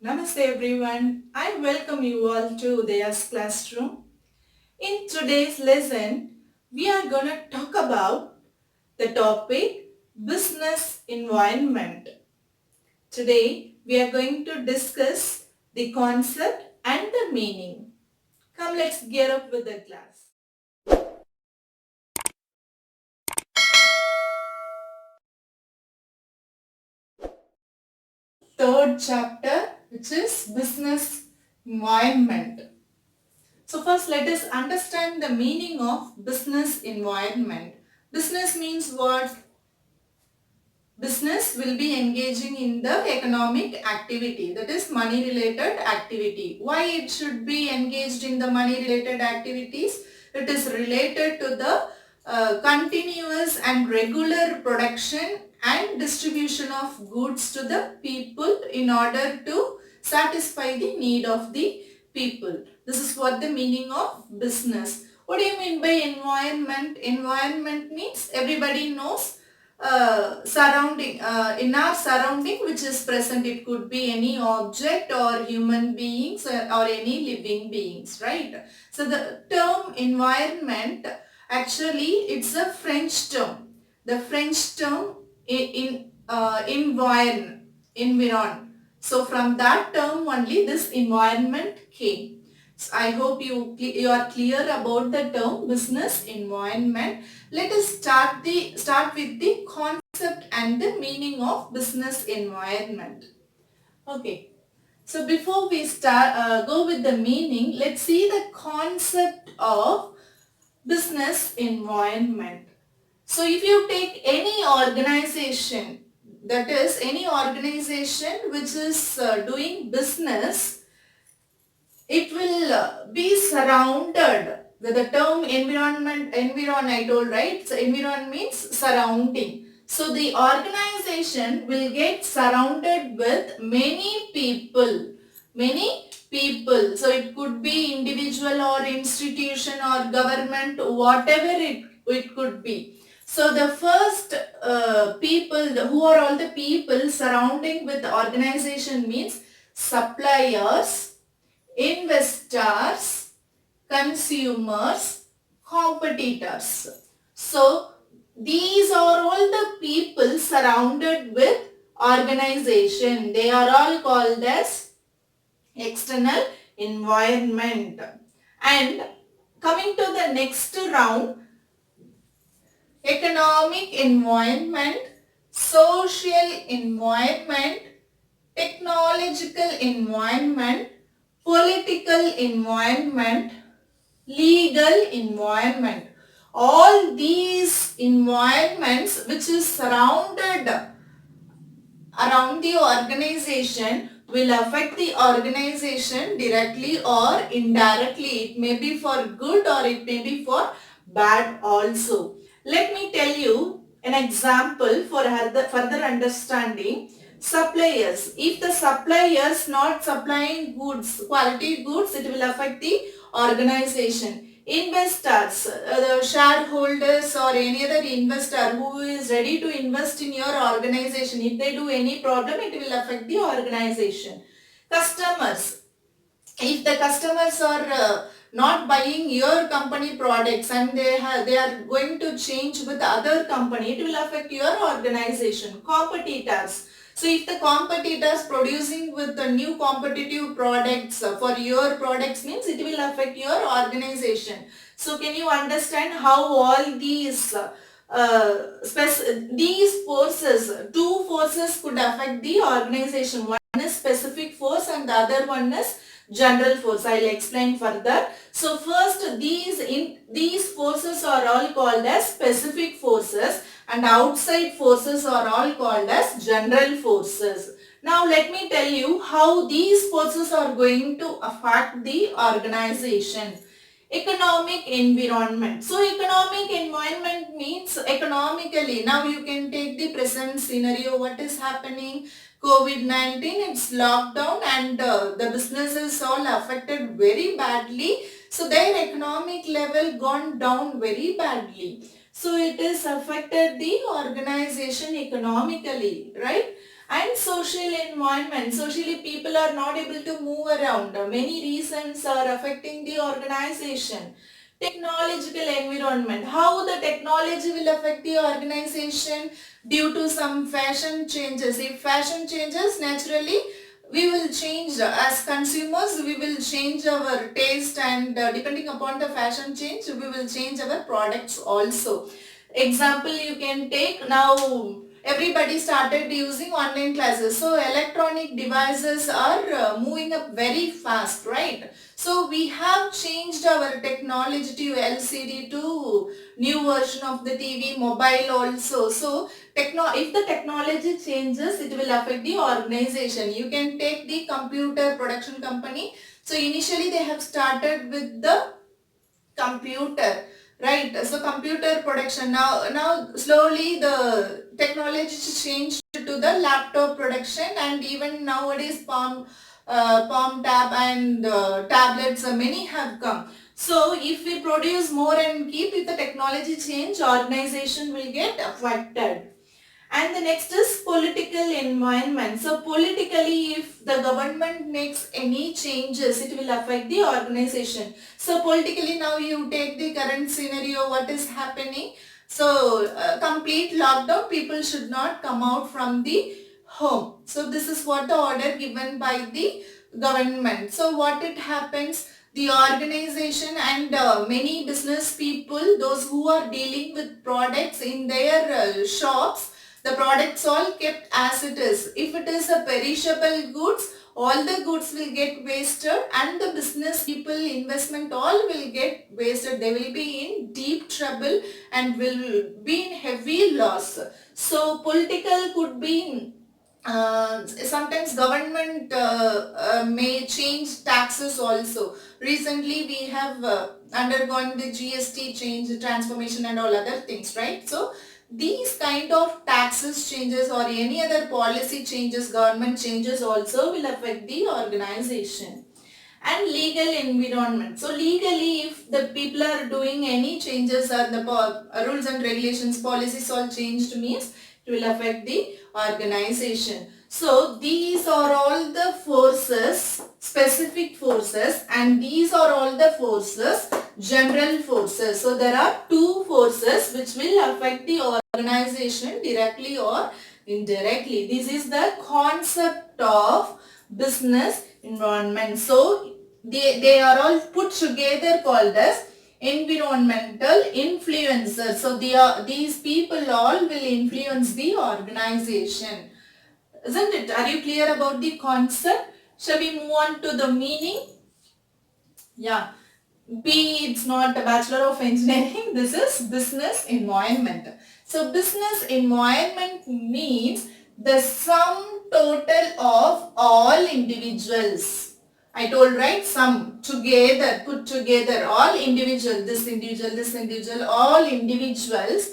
Namaste everyone. I welcome you all to Udaya's classroom. In today's lesson, we are going to talk about the topic business environment. Today, we are going to discuss the concept and the meaning. Come, let's gear up with the class. Third chapter, which is business environment. So first let us understand the meaning of business environment. Business means what? Business will be engaging in the economic activity, that is money related activity. Why it should be engaged in the money related activities? It is related to the continuous and regular production and distribution of goods to the people in order to satisfy the need of the people. This is what the meaning of business. What do you mean by environment? Environment means everybody knows surrounding, in our surrounding which is present. It could be any object or human beings or any living beings, right? So the term environment, actually it's a French term. The French term environ. So from that term only this environment came. So I hope you are clear about the term business environment. Let us start with the concept and the meaning of business environment. Okay. So before we go with the meaning, let's see the concept of business environment. So if you take any organization, that is any organization which is doing business, it will be surrounded. The term environ I told, right? So environ means surrounding. So the organization will get surrounded with many people. Many people. So it could be individual or institution or government, whatever it could be. So the first people, who are all the people surrounding with the organization means suppliers, investors, consumers, competitors. So these are all the people surrounded with organization. They are all called as external environment. And coming to the next round, economic environment, social environment, technological environment, political environment, legal environment. All these environments which is surrounded around the organization will affect the organization directly or indirectly. It may be for good or it may be for bad also. Let me tell you an example for further understanding. Suppliers. If the suppliers not supplying goods, quality goods, it will affect the organization. Investors, the shareholders or any other investor who is ready to invest in your organization, if they do any problem, it will affect the organization. Customers, if the customers are not buying your company products and they are going to change with other company, it will affect your organization. Competitors, so if the competitors producing with the new competitive products for your products means it will affect your organization. So can you understand how all these forces, two forces could affect the organization. One is specific force and the other one is general force. I will explain further. So first these forces are all called as specific forces and outside forces are all called as general forces. Now let me tell you how these forces are going to affect the organization. Economic environment. So economic environment means economically. Now you can take the present scenario. What is happening? COVID-19, it's lockdown and the businesses all affected very badly. So their economic level gone down very badly. So it is affected the organization economically, right? And social environment. Socially, people are not able to move around. Many reasons are affecting the organization. Technological environment. How the technology will affect the organization due to some fashion changes. If fashion changes, naturally we will change as consumers. We will change our taste, and depending upon the fashion change, we will change our products also. Example you can take now. Everybody started using online classes, so electronic devices are moving up very fast, right? So we have changed our technology to LCD, to new version of the TV, mobile also. So if the technology changes, it will affect the organization. You can take the computer production company. So initially they have started with the computer, right? So computer production, now slowly the technology changed to the laptop production, and even nowadays palm tab and tablets, many have come. So if we produce more and keep, if the technology change, organization will get affected. And the next is political environment. So politically, if the government makes any changes, it will affect the organization. So politically, now you take the current scenario, what is happening. So complete lockdown, people should not come out from the home. So this is what the order given by the government. So what it happens, the organization and many business people, those who are dealing with products in their shops, the products all kept as it is. If it is a perishable goods, all the goods will get wasted, and the business people investment all will get wasted. They will be in deep trouble and will be in heavy loss. So political could be sometimes government may change taxes also. Recently we have undergone the GST change, transformation and all other things, right? So these kind of taxes changes or any other policy changes, government changes also will affect the organization. And legal environment. So legally, if the people are doing any changes or the rules and regulations, policies all changed, means it will affect the organization. So these are all the forces, specific forces, and these are all the forces, general forces. So there are two forces which will affect the organization directly or indirectly. This is the concept of business environment. So they are all put together called as environmental influencers. So these people all will influence the organization. Isn't it? Are you clear about the concept? Shall we move on to the meaning? Yeah. B, it's not a Bachelor of Engineering. This is business environment. So business environment means the sum total of all individuals. I told, right, sum, together, put together, all individual, this individual, all individuals,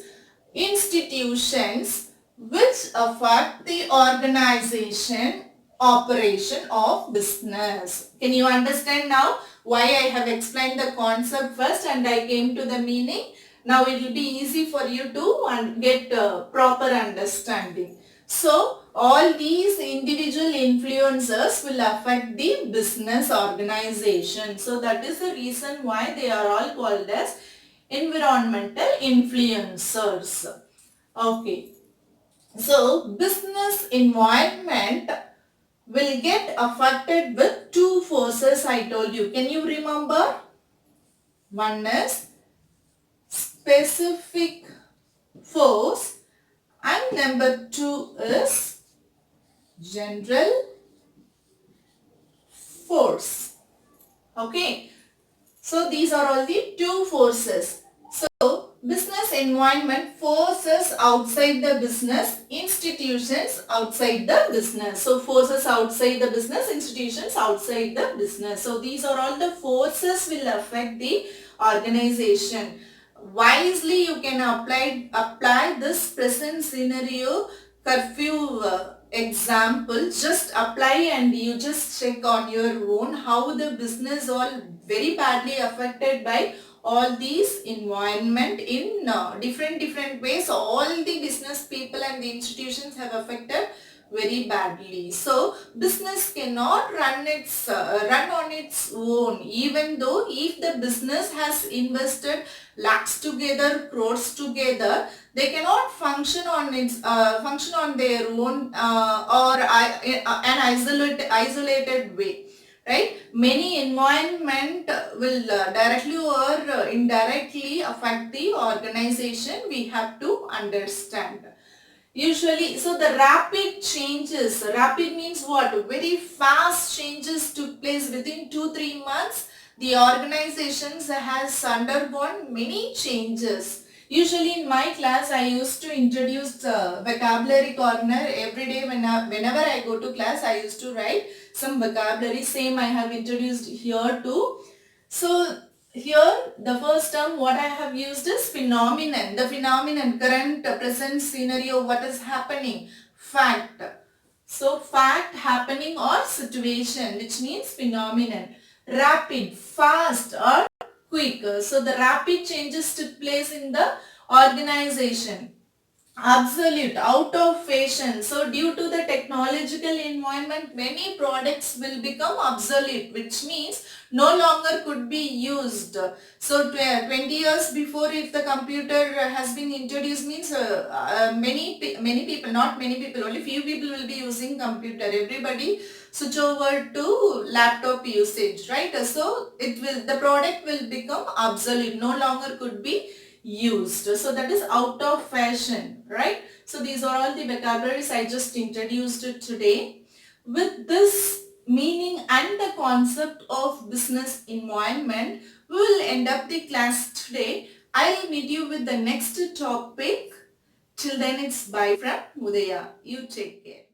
institutions which affect the organization, operation of business. Can you understand now why I have explained the concept first and I came to the meaning? Now it will be easy for you to get proper understanding. So all these individual influencers will affect the business organization. So that is the reason why they are all called as environmental influencers. Okay. So business environment will get affected with two forces I told you. Can you remember? One is specific force and number two is general force. Okay. So these are all the two forces. So business environment, forces outside the business, institutions outside the business. So forces outside the business, institutions outside the business. So these are all the forces will affect the organization. Wisely you can apply this present scenario curfew example. Just apply and you just check on your own how the business all very badly affected by all these environment in different ways. All the business people and the institutions have affected very badly. So business cannot run on its own, even though if the business has invested lakhs together, crores together, they cannot function on their own an isolated way. Right? Many environment will directly or indirectly affect the organization. We have to understand. Usually, so the rapid means what? Very fast changes took place within 2-3 months. The organizations has undergone many changes. Usually in my class, I used to introduce vocabulary corner every day. Whenever I go to class, I used to write some vocabulary. Same I have introduced here too. So here the first term what I have used is phenomenon. The phenomenon, current, present scenario, what is happening? Fact. So fact, happening or situation, which means phenomenon. Rapid, fast or quick. So the rapid changes took place in the organization. Absolute, out of fashion. So due to the technological environment, many products will become obsolete, which means no longer could be used. So 20 years before, if the computer has been introduced, means many people, not many people, only few people will be using computer. Everybody switch over to laptop usage, right? So the product will become obsolete, no longer could be used. So that is out of fashion, right? So these are all the vocabularies I just introduced today. With this meaning and the concept of business environment, we will end up the class today. I'll meet you with the next topic. Till then, it's bye from Udaya. You take care.